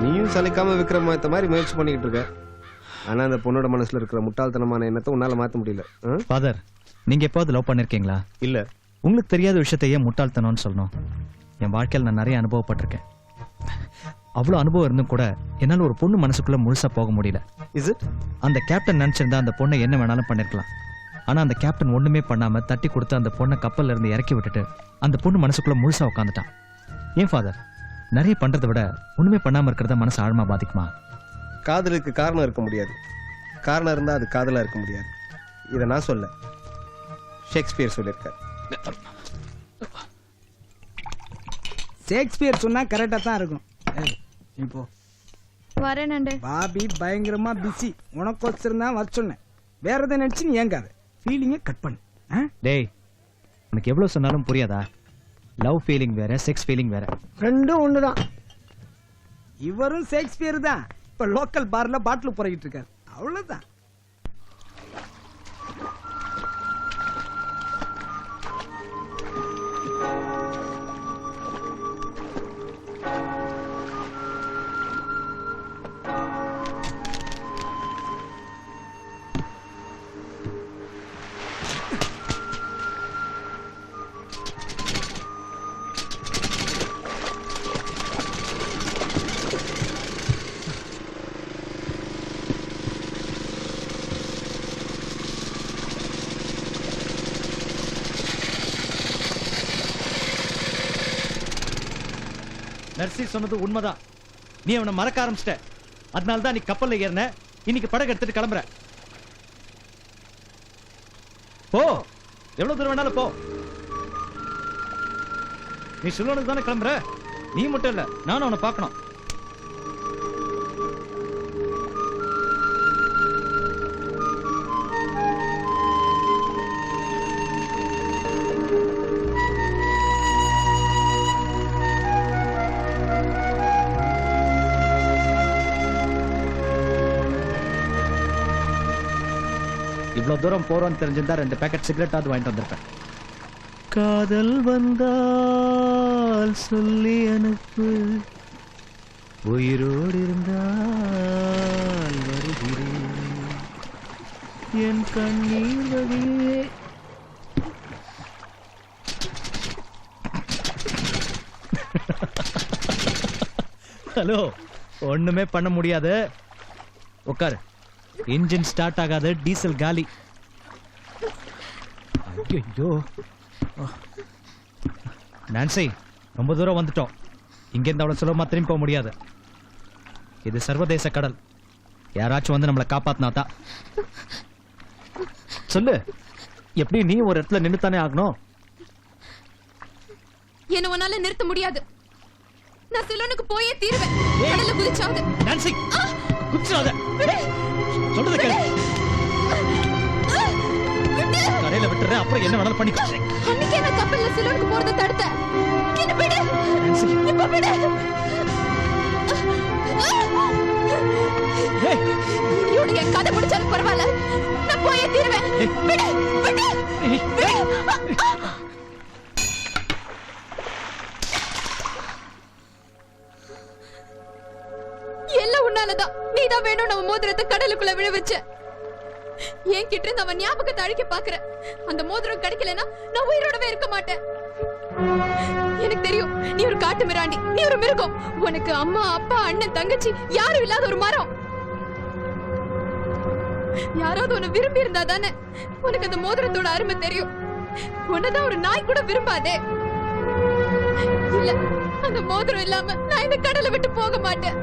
நீயும் சலிக்காம விக்ரம் ஏத்த மாதிரி முயற்சி பண்ணிக்கிட்டு இருக்க. ஆனா அந்த பொண்ணோட மனசுல இருக்கிற முட்டாள்தனமான எண்ணத்தை உன்னால மாத்த முடியல. ஃபாதர், நீங்க எப்போது லவ் பண்ணிருக்கீங்களா? இல்ல. உங்களுக்கு தெரியாத விஷயத்தையே முட்டாள்தனம்னு சொல்லணும். என் வாழ்க்கையில் நான் நிறைய அனுபவப்பட்டிருக்கேன். அவ்வளவு அனுபவம் இருந்தும் கூட என்னால ஒரு பொண்ணு மனசுக்குள்ள முழுசா போக முடியல. Is it? அந்த கேப்டன் நினைச்சிருந்தா அந்த பொண்ணை என்ன வேணாலும் பண்ணிருக்கலாம். ஆனா அந்த கேப்டன் ஒண்ணுமே பண்ணாம தட்டி கொடுத்து அந்த பொண்ணை கப்பல்ல இருந்து இறக்கி விட்டுட்டு அந்த பொண்ணு மனசுக்குள்ள முழுசா உட்காந்துட்டான். ஏன் ஃபாதர், நிறைய பண்றதை விட ஒண்ணுமே பண்ணாம இருக்கிறத மனசு ஆழமா பாதிக்குமா? காதலுக்கு காரணம் இருக்க முடியாது. காரணம் இருந்தா அது காதலா இருக்க முடியாது. இதை நான் சொல்ல, ஷேக்ஸ்பியர் சொல்லியிருக்கார். ஷேக்ஸ்பியர் சொன்னா கரெக்டா தான் இருக்கும். இப்போ வரேன். பாபி பயங்கரமா பிஸி. உனக்கோசரம் தான் வர சொன்னேன். வேற எதை நினைச்சு நீ ஏங்காத. ஃபீலிங்கை கட் பண்ணு. டேய், உனக்கு எவ்வளவு சொன்னாலும் புரியாதா? லவ் ஃபீலிங் வேற, செக்ஸ் ஃபீலிங் வேற. ரெண்டும் ஒண்ணுதான். இவரும் ஷேக்ஸ்பியர் தான். இப்ப லோக்கல் பார்ல பாட்டில் புறகிட்டு இருக்காரு. அவ்வளவுதான். நர்சி சொன்னது உண்மைதான். நீ அவனை மறக்க ஆரம்பிச்சிட்ட. அதனால தான் நீ கப்பல்ல ஏறின. இன்னைக்கு படகு எடுத்துட்டு கிளம்புற. போ, எவ்வளவு தூரம் வேணாலும் போ. நீ சிலோனுக்கு தானே கிளம்புற. நீ மட்டும் இல்ல, நானும் அவனை பார்க்கணும். இவ்வளவு தூரம் போறோம்னு தெரிஞ்சிருந்தா 2 பேக்கெட் சிகரெட்டாவது வாங்கிட்டு வந்திருப்பேன். காதல் வந்தால் சொல்லி அனுப்பு, உயிரோடு இருந்தால் வருகிறேன், என் கண்ணீர் வழியே. ஹலோ, ஒண்ணுமே பண்ண முடியாது. உட்காரு. இன்ஜின் ஸ்டார்ட் ஆகாது, டீசல் காலி. ஐயோ நான்சி, ரொம்ப தூரம் வந்துட்டோம். இங்கிருந்து அவ்வளவு சுலபமா திரும்பி போக முடியாது. இது சர்வதேச கடல். யாராச்சும் வந்து நம்மளை காப்பாத்தினாதான். சொல்லு, எப்படி நீ ஒரு இடத்துல நின்னுத்தானே ஆகணும்? என்ன உன்னால நிறுத்த முடியாது. நான் சிலோனுக்கு போயே தீருவேன். கடல்ல குதிச்சாவது. நான்சி, குதிச்சாத. சொல்றத கேளு. கரையில விட்டுறேன், அப்புறம் என்ன வேணாலும் பண்ணிக்கோ. அன்னைக்கே நான் கப்பல்ல சிலோனுக்கு போறத தடுத்தேன். என்ன விடு. இப்ப விடு. இவனு என் கதை முடிச்சாலும் பரவாயில்ல. நான் போயே தீருவேன். விடு, விடு, விடு. எல்லாம் உன்னாலதான். நீதான் வேணும் நம்ம மோதிரத்தை கடலுக்குள்ள விழ வச்ச. என் கிட்ட இருந்து அவன் ஞாபகத்தை அழிக்க பாக்குற. அந்த மோதிரம் கிடைக்கலன்னா நான் உயிரோடவே இருக்க மாட்டேன். எனக்கு தெரியும், நீ ஒரு காட்டு மிராண்டி, நீ ஒரு மிருகம். உனக்கு அம்மா, அப்பா, அண்ணன், தங்கச்சி யாரும் இல்லாத ஒரு மரம். யாராவது உன்னை விரும்பி இருந்தா தானே உனக்கு அந்த மோதிரத்தோட அருமை தெரியும். உன்னதான் ஒரு நாய் கூட விரும்பாதே. இல்ல, அந்த மோதிரம் இல்லாம நான் இந்த கடலை விட்டு போக மாட்டேன்.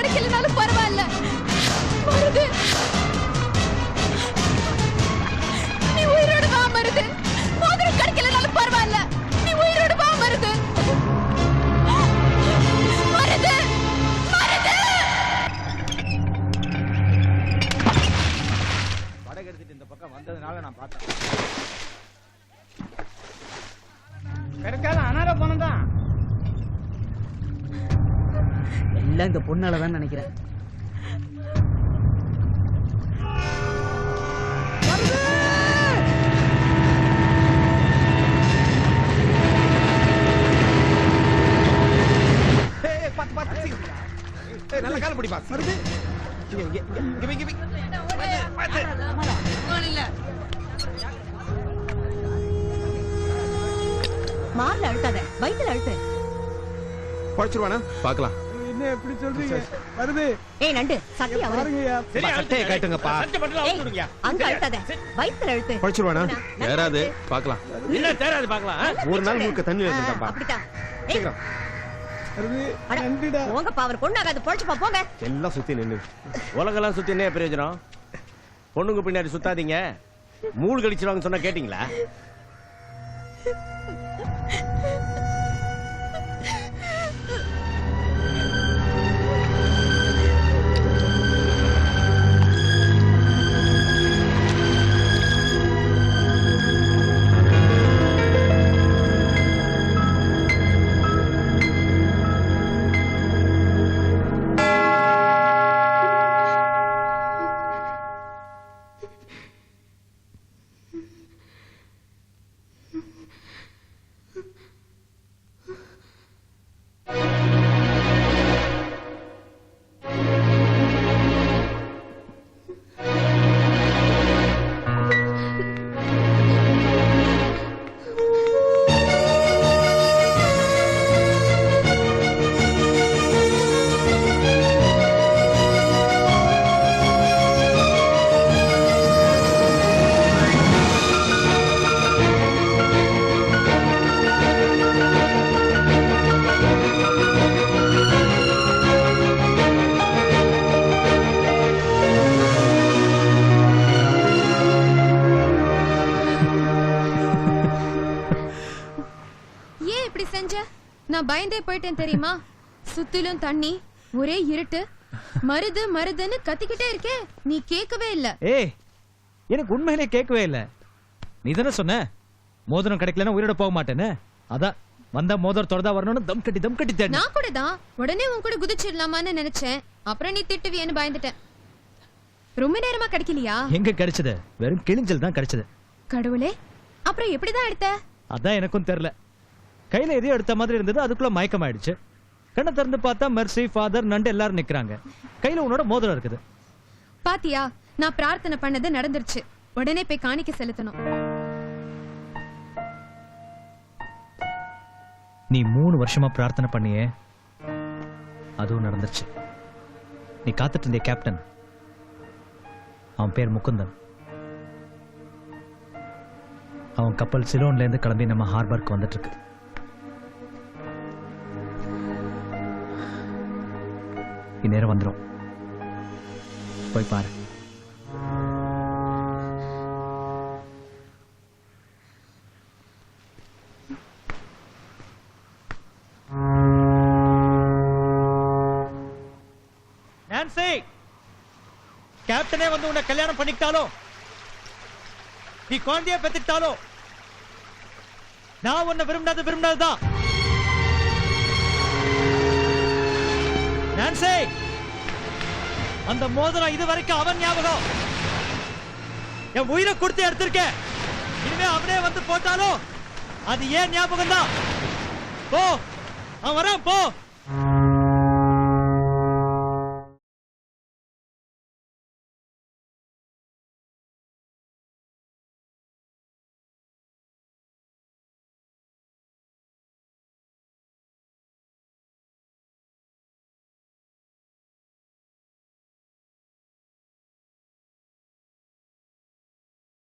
கிடைக்கலனாலும் பரவாயில்ல. மருது, நீ உயிரோட வா மருது. மோதிரம் கிடைக்கலனாலும் பரவாயில்ல, நீ உயிரோட வா மருது. மருது, மருது. படகெடுத்துட்டு இந்த பக்கம் வந்ததுனால நான் பார்த்தேன். கிடைக்காத அனாத பணம் தான். எல்லாம் இந்த பொண்ணால தான் நினைக்கிறேன். நல்ல கால பிடி பாஸ். வருது. மார்ல அழுத்தாத, வயித்துல அழுத்து. குறைச்சிருவானா? பார்க்கலாம். என்ன எப்படி சொல்றீங்க? வருது. ஏய் நண்டு, சட்டி அவரு. பாருங்கய்யா. சட்டையை கட்டுங்கப்பா. சட்டை மட்டும் அவுத்து விடுங்க. அங்க அழுத்தாத, வயித்துல அழுத்து. குறைச்சிருவானா? வேறாது பார்க்கலாம். என்ன தேராது பார்க்கலாம். ஒரு நாள் முழுக்க தண்ணி வச்சிருக்கப்பா. அப்படிதான். ஏய், சீக்கிரம். வருது. அட, நண்டுடா. போங்கப்பா, அவர் கொண்டாகாது, பொழைச்சுப்பா போங்க. எல்லாம் சுத்தி நின்னு. உலகெல்லாம் சுத்தி என்ன பிரயோஜனம்? பொண்ணுங்க பின்னாடி சுத்தாதீங்க. மூடு கழிச்சிருவாங்க சொன்னா கேட்டீங்களா? நான் பயந்தே போயிட்டேன் தெரியுமா? சுத்திலும் தண்ணி, ஒரே இருட்டு, மருது மருதுன்னு கத்திக்கிட்டே இருக்கே, நீ கேட்கவே இல்ல. ஏய், எனக்கு உண்மையிலே கேட்கவே இல்ல. நீ தானே சொன்ன மோதிரம் கிடைக்கலன்னா உயிரோட போக மாட்டேன்னு. அதான் வந்தா மோதிரத்தோட தான் வரணும்னு தம் கட்டி தேடி. நான் கூட தான் உடனே உன் கூட குதிச்சிடலாமான்னு நினைச்சேன். அப்புறம் நீ திட்டுவியன்னு பயந்துட்டேன். ரொம்ப நேரமா கிடைக்கலையா? எங்க கிடைச்சது? வெறும் கிழிஞ்சல் தான் கிடைச்சது. கடவுளே, அப்புறம் எப்படிதான் எடுத்த? அதான் எனக்கும் தெரியல. கையில எதையோ எடுத்த மாதிரி இருந்தது, அதுக்குள்ள மயக்கம் ஆயிடுச்சு. கண்ணை திறந்து பார்த்தா மெர்சி, ஃபாதர், நண்டு எல்லாரும் நிக்கிறாங்க. கையில உன்னோட மோதிரம் இருக்குது. பாத்தியா, நான் பிரார்த்தனை பண்ணது நடந்துருச்சு. உடனே போய் காணிக்க செலுத்தணும். நீ 3 வருஷமா பிரார்த்தனை பண்ணியே, அதுவும் நடந்துருச்சு. நீ காத்துட்டு இருந்த கேப்டன், அவன் பேர் முகுந்தன். அவன் கப்பல் சிலோன்ல இருந்து கிளம்பி நம்ம ஹார்பருக்கு வந்துட்டு இருக்கு. இந்நேரம் வந்துடும், போய் பாரு. நான்சி, கேப்டனே வந்து உன்னை கல்யாணம் பண்ணிக்கிட்டாலும், நீ குழந்தைய பெத்துக்கிட்டாலும், நான் உன்னை விரும்பினதுதான். நான்சி, அந்த மோதிரம் இது வரைக்கும் அவன் ஞாபகம். என் உயிரை கொடுத்து எடுத்திருக்கேன். இனிமே அவனே வந்து போட்டாலும் அது ஏன் ஞாபகம் தான். போ, அவன் வரான், போ.